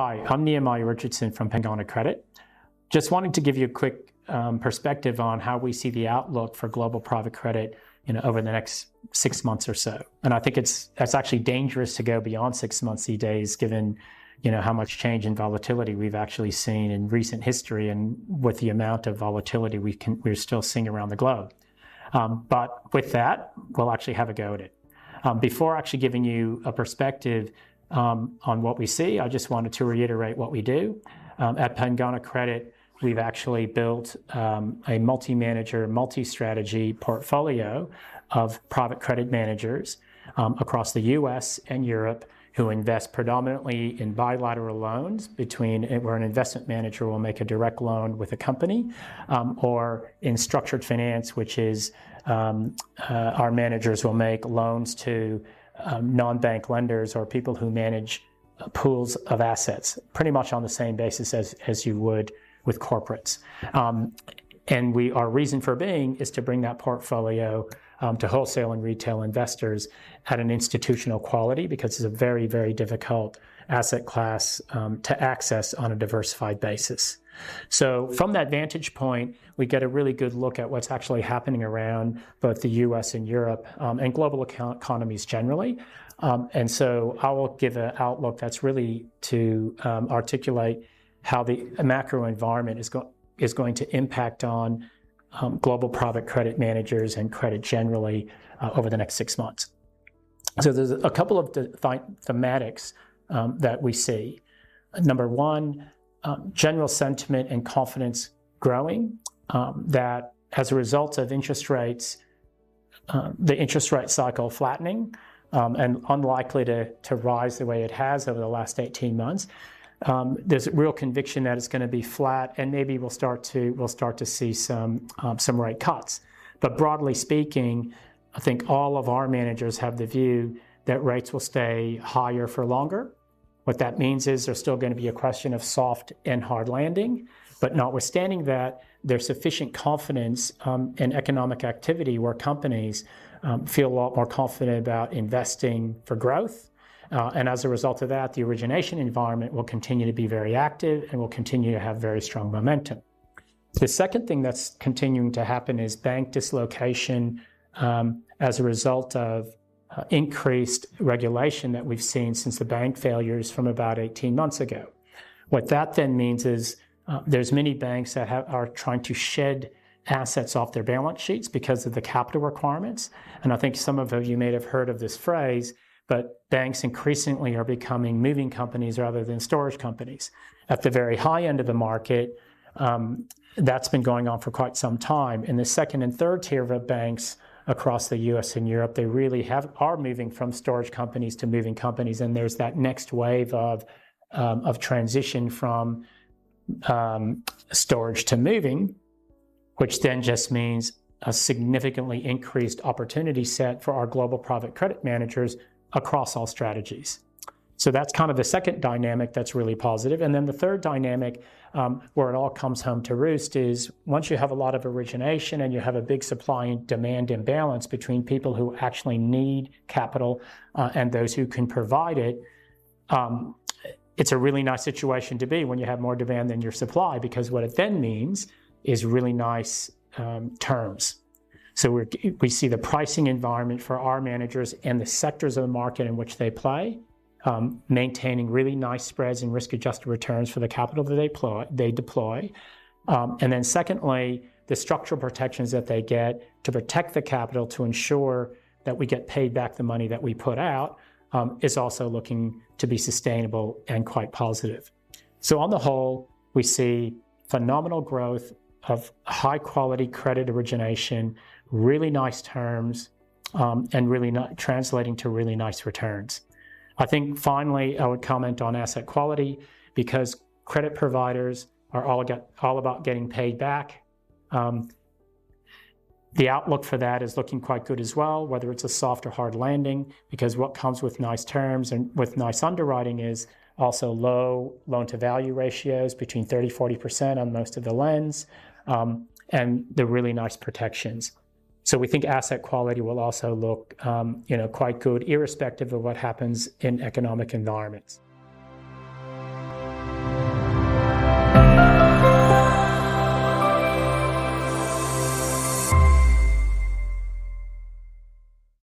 Hi, I'm Nehemiah Richardson from Pengana Credit. Just wanting to give you a quick perspective on how we see the outlook for global private credit over the next 6 months or so. And I think that's actually dangerous to go beyond 6 months these days, given how much change and volatility we've actually seen in recent history and with the amount of volatility we're still seeing around the globe. But with that, we'll actually have a go at it. Before actually giving you a perspective on what we see, I just wanted to reiterate what we do. At Pengana Credit, we've actually built a multi-manager, multi-strategy portfolio of private credit managers across the US and Europe who invest predominantly in bilateral loans where an investment manager will make a direct loan with a company, or in structured finance, which is our managers will make loans to non-bank lenders or people who manage pools of assets, pretty much on the same basis as you would with corporates. And our reason for being is to bring that portfolio to wholesale and retail investors at an institutional quality, because it's a very, very difficult asset class to access on a diversified basis. So from that vantage point, we get a really good look at what's actually happening around both the US and Europe and global economies generally. And so I will give an outlook that's really to articulate how the macro environment is going to impact on global private credit managers and credit generally over the next 6 months. So there's a couple of thematics that we see. Number one, general sentiment and confidence growing, that as a result of interest rates, the interest rate cycle flattening and unlikely to rise the way it has over the last 18 months. There's a real conviction that it's going to be flat, and maybe we'll start to see some rate cuts. But broadly speaking, I think all of our managers have the view that rates will stay higher for longer. What that means is there's still going to be a question of soft and hard landing, but notwithstanding that, there's sufficient confidence in economic activity where companies feel a lot more confident about investing for growth. And as a result of that, the origination environment will continue to be very active and will continue to have very strong momentum. The second thing that's continuing to happen is bank dislocation as a result of increased regulation that we've seen since the bank failures from about 18 months ago. What that then means is there's many banks that are trying to shed assets off their balance sheets because of the capital requirements. And I think some of you may have heard of this phrase, but banks increasingly are becoming moving companies rather than storage companies. At the very high end of the market, that's been going on for quite some time. In the second and third tier of banks across the US and Europe, they really are moving from storage companies to moving companies. And there's that next wave of transition from storage to moving, which then just means a significantly increased opportunity set for our global private credit managers across all strategies. So that's kind of the second dynamic that's really positive. And then the third dynamic, where it all comes home to roost, is once you have a lot of origination and you have a big supply and demand imbalance between people who actually need capital and those who can provide it, it's a really nice situation to be when you have more demand than your supply, because what it then means is really nice terms. So we see the pricing environment for our managers and the sectors of the market in which they play, maintaining really nice spreads and risk-adjusted returns for the capital that they deploy. And then secondly, the structural protections that they get to protect the capital to ensure that we get paid back the money that we put out is also looking to be sustainable and quite positive. So on the whole, we see phenomenal growth of high-quality credit origination, really nice terms, and really translating to really nice returns. I think finally, I would comment on asset quality, because credit providers are all about getting paid back. The outlook for that is looking quite good as well, whether it's a soft or hard landing, because what comes with nice terms and with nice underwriting is also low loan-to-value ratios, between 30–40% on most of the lends, and the really nice protections. So we think asset quality will also look quite good, irrespective of what happens in economic environments.